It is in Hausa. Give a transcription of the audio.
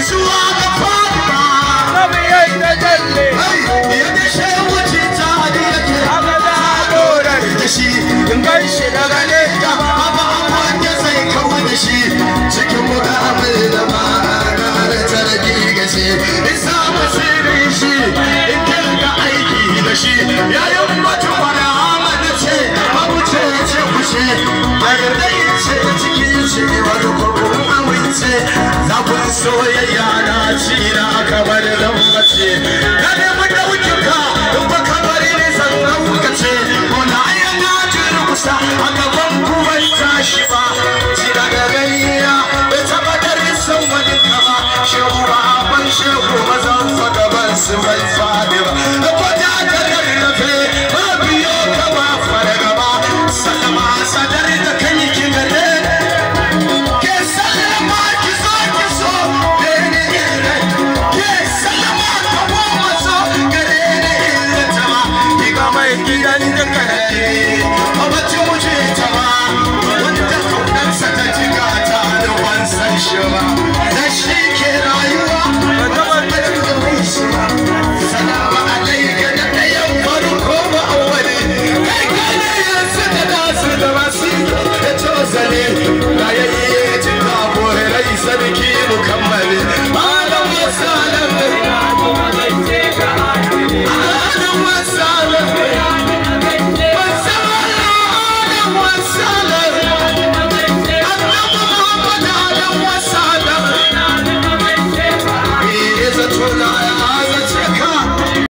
gaisuwa ga Fatima Nabi yayi da jalle yadda shehu ce ta hadi yake aka da dorar da shi in gaishe daga nesa Baba wanda zai kawo da shi cikin muka amir da ma'ana ta rage gashi in samu sirrin shi in kirga aiki da shi yayin mutuwa da amana ce abu ce ce kushe a yarda yin ce cikin shi wani kurkun amince zafin soyayya na ci na kamar lambace